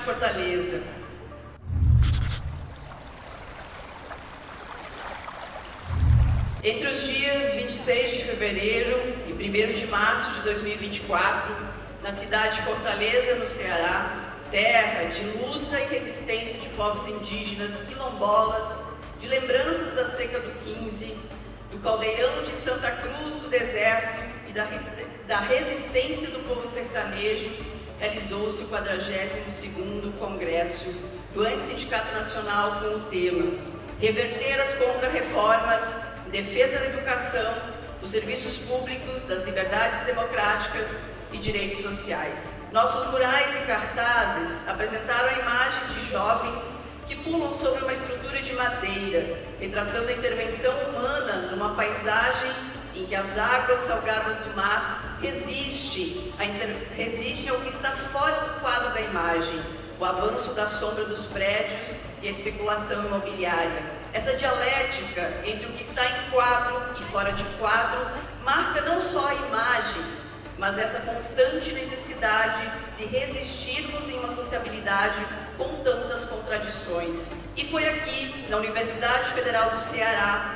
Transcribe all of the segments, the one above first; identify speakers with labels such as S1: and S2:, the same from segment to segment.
S1: Fortaleza. Entre os dias 26 de fevereiro e 1º de março de 2024, na cidade de Fortaleza, no Ceará, terra de luta e resistência de povos indígenas, quilombolas, de lembranças da seca do 15, do caldeirão de Santa Cruz do deserto e da resistência do povo sertanejo, realizou-se o 42º Congresso do Antissindicato Nacional com o tema Reverter as Contra-Reformas em defesa da educação, dos serviços públicos, das liberdades democráticas e direitos sociais. Nossos murais e cartazes apresentaram a imagem de jovens que pulam sobre uma estrutura de madeira, retratando a intervenção humana numa paisagem em que as águas salgadas do mar resistem ao que está fora do quadro da imagem, o avanço da sombra dos prédios e a especulação imobiliária. Essa dialética entre o que está em quadro e fora de quadro marca não só a imagem, mas essa constante necessidade de resistirmos em uma sociabilidade com tantas contradições. E foi aqui, na Universidade Federal do Ceará,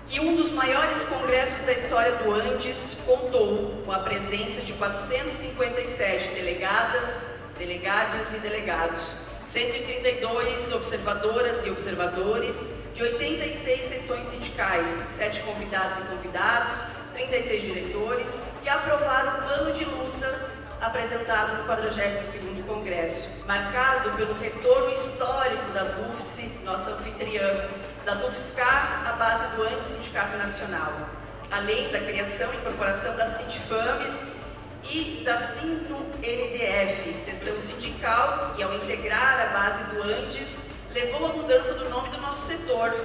S1: que um dos maiores congressos da história do Andes contou com a presença de 457 delegadas, delegadas e delegados, 132 observadoras e observadores, de 86 sessões sindicais, 7 convidados e convidados, 36 diretores, que aprovaram o plano de lutas apresentado no 42º Congresso, marcado pelo retorno histórico da DUFSE, nossa anfitriã, da DUFSCar, a base do Antissindicato Nacional, além da criação e incorporação da Sindfames e da Sinto-NDF, seção sindical, que ao integrar a base do Andes, levou à mudança do nome do nosso setor,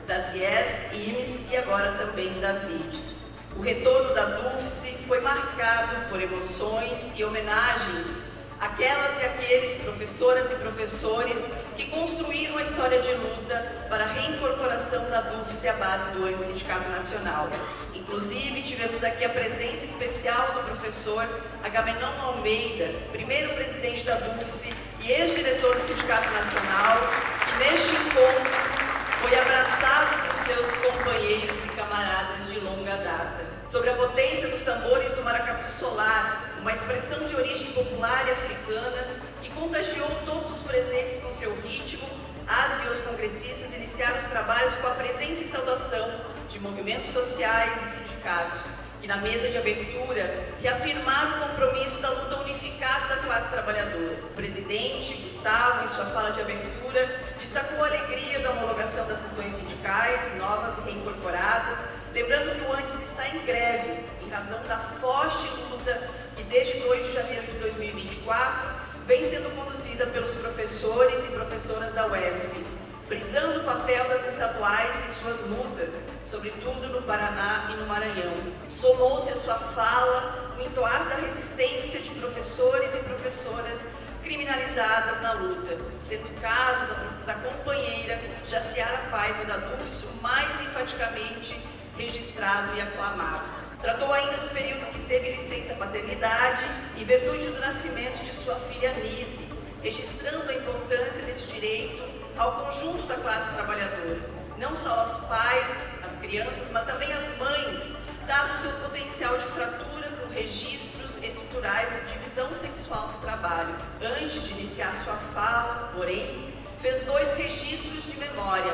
S1: das IES, IMES e agora também das IDES. O retorno da DUFSE foi marcado por emoções e homenagens àquelas e aqueles professoras e professores que construíram a história de luta para a reincorporação da DUFSE à base do Antissindicato Nacional. Inclusive, tivemos aqui a presença especial do professor Agamenon Almeida, primeiro presidente da DUFSE e ex-diretor do Sindicato Nacional, que neste encontro foi abraçado por seus companheiros e camaradas de longa data. Sobre a potência dos tambores do maracatu solar, uma expressão de origem popular e africana que contagiou todos os presentes com seu ritmo, as e os congressistas iniciaram os trabalhos com a presença e saudação de movimentos sociais e sindicatos, que na mesa de abertura reafirmaram o compromisso da luta unificada da classe trabalhadora. O presidente, Gustavo, em sua fala de abertura, destacou a alegria da homologação das sessões sindicais, novas e reincorporadas, lembrando que o Andes está em greve, em razão da forte luta que desde 2 de janeiro de 2024 vem sendo conduzida pelos professores e professoras da UESP, frisando o papel das estaduais em suas lutas, sobretudo no Paraná e no Maranhão. Somou-se a sua fala no entoar da resistência de professores e professoras criminalizadas na luta, sendo o caso da companheira Jaciara Paiva da DUFSE mais enfaticamente registrado e aclamado. Tratou ainda do período que esteve em licença paternidade e virtude do nascimento de sua filha Nise, registrando a importância desse direito ao conjunto da classe trabalhadora, não só aos pais, às crianças, mas também às mães, dado seu potencial de fratura com registros estruturais de divisão sexual no trabalho. Antes de iniciar sua fala, porém, fez 2 registros de memória.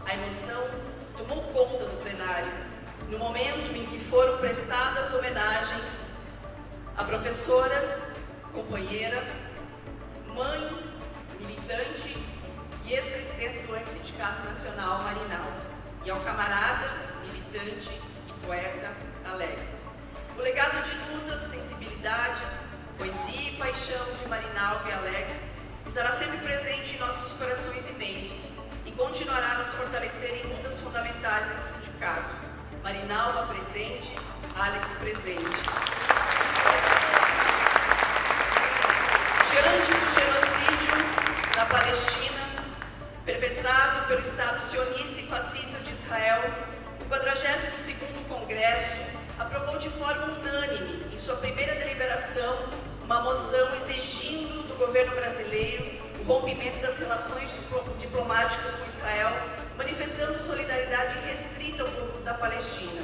S1: A emoção tomou conta do plenário, no momento em que foram prestadas homenagens à professora, companheira, mãe, militante e ex-presidente do Antissindicato Nacional, Marinalva, e ao camarada, militante e poeta, Alex. O legado de luta, sensibilidade, poesia e paixão de Marinalva e Alex estará sempre presente em nossos corações e mentes e continuará a nos fortalecer em lutas fundamentais desse sindicato. Marinalva presente, Alex presente. Diante do genocídio na Palestina, perpetrado pelo Estado sionista e fascista de Israel, o 42º Congresso aprovou de forma unânime, em sua primeira deliberação, uma moção exigindo do do governo brasileiro o rompimento das relações diplomáticas com Israel, manifestando solidariedade irrestrita ao povo da Palestina,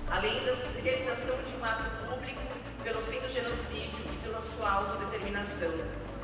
S1: além da realização de um ato público pelo fim do genocídio e pela sua autodeterminação.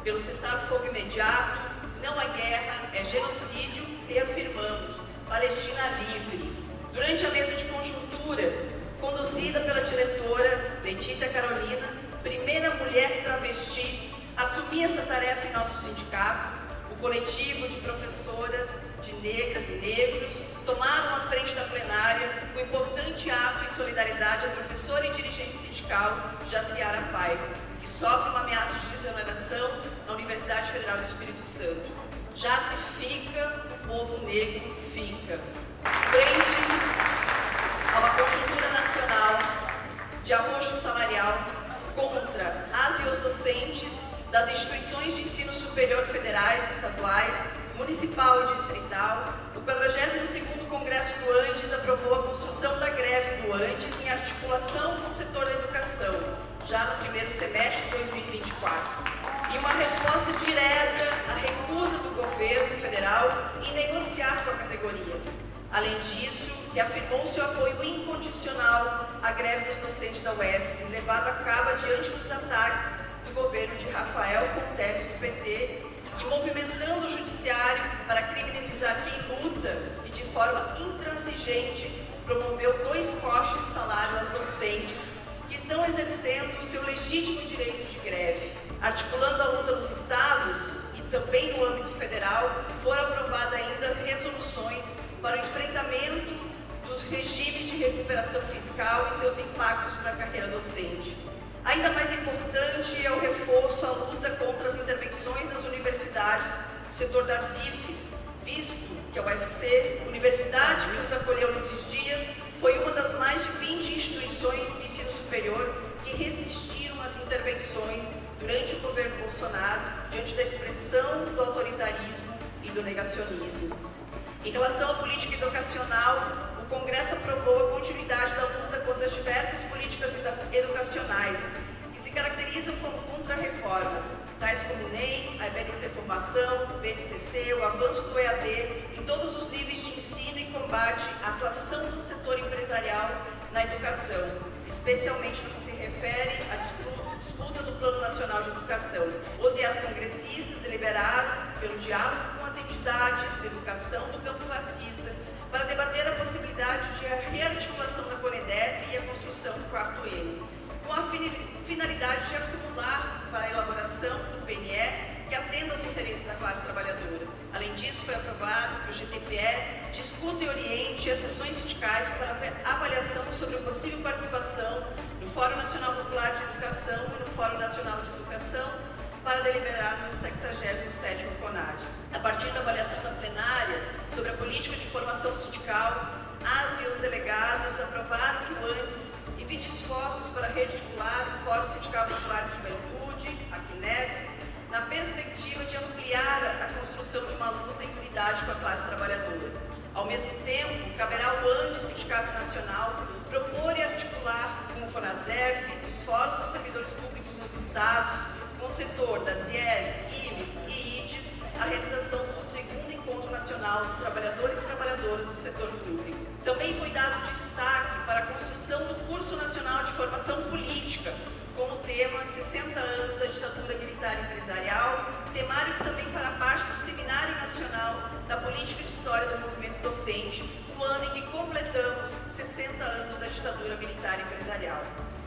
S1: Pelo cessar-fogo imediato, não há guerra, é genocídio, reafirmamos, Palestina livre. Durante a mesa de conjuntura, conduzida pela diretora Letícia Carolina, primeira mulher travesti a assumir essa tarefa em nosso sindicato, o coletivo de professoras, de negras e negros, tomaram a frente da plenária o importante ato em solidariedade à professora e dirigente sindical Jaciara Paiva, que sofre uma ameaça de desoneração na Universidade Federal do Espírito Santo. Já se fica, o povo negro fica. Frente a uma conjuntura nacional de arroxo salarial contra as e os docentes das instituições de ensino superior federais, estaduais, municipal e distrital, o 42º Congresso do Andes aprovou a construção da greve do Andes em articulação com o setor da educação, já no primeiro semestre de 2024. E uma resposta direta à recusa do governo federal em negociar com a categoria. Além disso, reafirmou seu apoio incondicional à greve dos docentes da UESP, levado a cabo diante dos ataques do governo de Rafael Fonteles, do PT, e movimentando o judiciário para criminalizar quem luta e, de forma intransigente, promoveu 2 cortes de salário aos docentes que estão exercendo o seu legítimo direito de greve. Articulando a luta nos estados e também no âmbito federal, foram aprovadas ainda resoluções para o enfrentamento dos regimes de recuperação fiscal e seus impactos para a carreira docente. Ainda mais importante é o reforço à luta contra as intervenções nas universidades, no setor das IFES, visto que a UFC, universidade que nos acolheu nesses dias, foi uma das mais de 20 instituições de ensino superior que resistiram às intervenções durante o governo Bolsonaro, diante da expressão do autoritarismo e do negacionismo. Em relação à política educacional, o Congresso aprovou a continuidade da luta contra as diversas políticas educacionais, que se caracterizam como contra-reformas, tais como o NEM, a BNC Formação, o BNCC, o avanço do EAD, em todos os níveis de ensino e combate à atuação do setor empresarial na educação, especialmente no que se refere à disputa do Plano Nacional de Educação. Os e as congressistas deliberaram pelo diálogo com as entidades de educação do campo classista para debater a possibilidade de rearticulação da CONEDEP e a construção do 4M, com a finalidade de acumular para a elaboração do PNE que atenda aos interesses da classe trabalhadora. Além disso, foi aprovado que o GTPE discuta e oriente as sessões sindicais para avaliação sobre a possível participação no Fórum Nacional Popular de Educação e no Fórum Nacional de Educação para deliberar no 67º CONAD. A partir da avaliação da plenária sobre a política de formação sindical, as e os delegados aprovaram que o Andes envie esforços para rearticular o Fórum Sindical Popular de Juventude, a CNESP, na perspectiva de ampliar a construção de uma luta em unidade com a classe trabalhadora. Ao mesmo tempo, caberá ao Andes Sindicato Nacional propor e articular com o FONASEF, os fóruns dos servidores públicos nos estados, com o setor das IES, IMES e IDES, a realização do 2º Encontro Nacional dos Trabalhadores e Trabalhadoras do Setor Público. Também foi dado destaque para a construção do Curso Nacional de Formação Política, com o tema 60 anos da ditadura militar empresarial, temário que também fará parte do Seminário Nacional da Política de História do Movimento Docente, no ano em que completamos 60 anos da ditadura militar empresarial.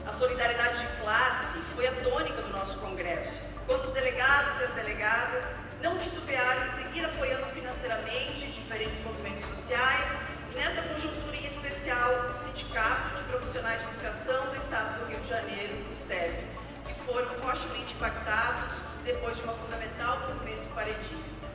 S1: A solidariedade de classe foi a tônica do nosso Congresso, quando os delegados e as delegadas não titubearam em seguir apoiando financeiramente diferentes movimentos sociais e, nesta conjuntura em especial, o Sindicato de Profissionais de Educação do Estado do Rio de Janeiro, o SEV, que foram fortemente impactados depois de uma fundamental movimento paredista.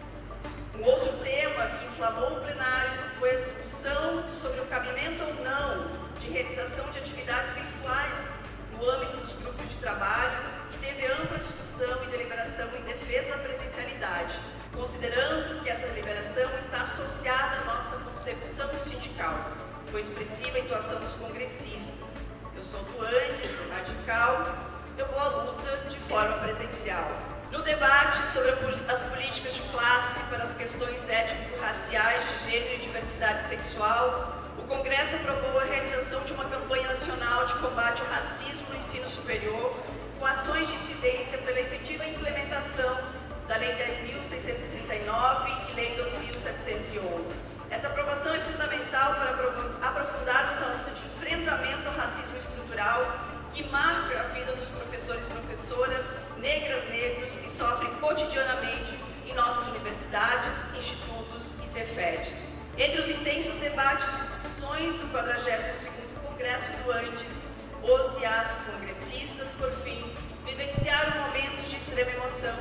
S1: Um outro tema que inflamou o plenário foi a discussão sobre o cabimento ou não de realização de atividades virtuais no âmbito dos grupos de trabalho, que teve ampla discussão e deliberação em defesa da presencialidade, considerando que essa deliberação está associada à nossa concepção sindical. Foi expressiva a atuação dos congressistas. Eu sou do Andes, sou radical, eu vou à luta de forma presencial. No debate sobre as políticas de classe para as questões étnico-raciais, de gênero e diversidade sexual, o Congresso aprovou a realização de uma campanha nacional de combate ao racismo no ensino superior, com ações de incidência pela efetiva implementação da Lei 10.639 e Lei 2.711. Essa aprovação é fundamental para aprofundarmos a luta de enfrentamento ao racismo estrutural que marca a vida dos professores e professoras negras, negros que sofrem cotidianamente em nossas universidades, institutos e cefedes. Entre os intensos debates e discussões do 42º Congresso do Andes, os e as congressistas, por fim, vivenciaram momentos de extrema emoção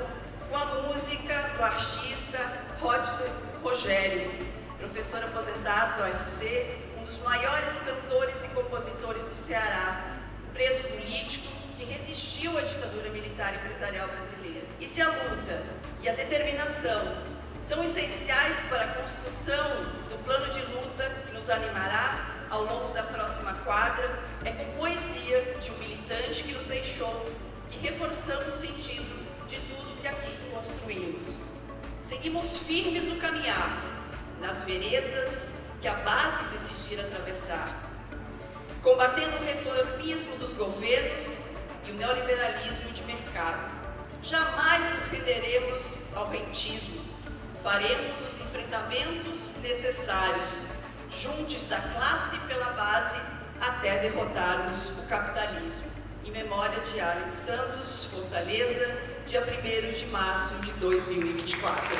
S1: com a música do artista Roger Rogério, professor aposentado do UFC, um dos maiores cantores e compositores do Ceará, preso político que resistiu à ditadura militar e empresarial brasileira. E se a luta e a determinação são essenciais para a construção do plano de luta que nos animará ao longo da próxima quadra, é com poesia de um militante que nos deixou que reforçamos o sentido de tudo que aqui construímos. Seguimos firmes no caminhar, nas veredas que a base decidir atravessar, combatendo o reformismo dos governos e o neoliberalismo de mercado. Jamais nos renderemos ao rentismo. Faremos os enfrentamentos necessários, juntos da classe pela base, até derrotarmos o capitalismo. Em memória de Alex Santos, Fortaleza, dia 1º de março de 2024.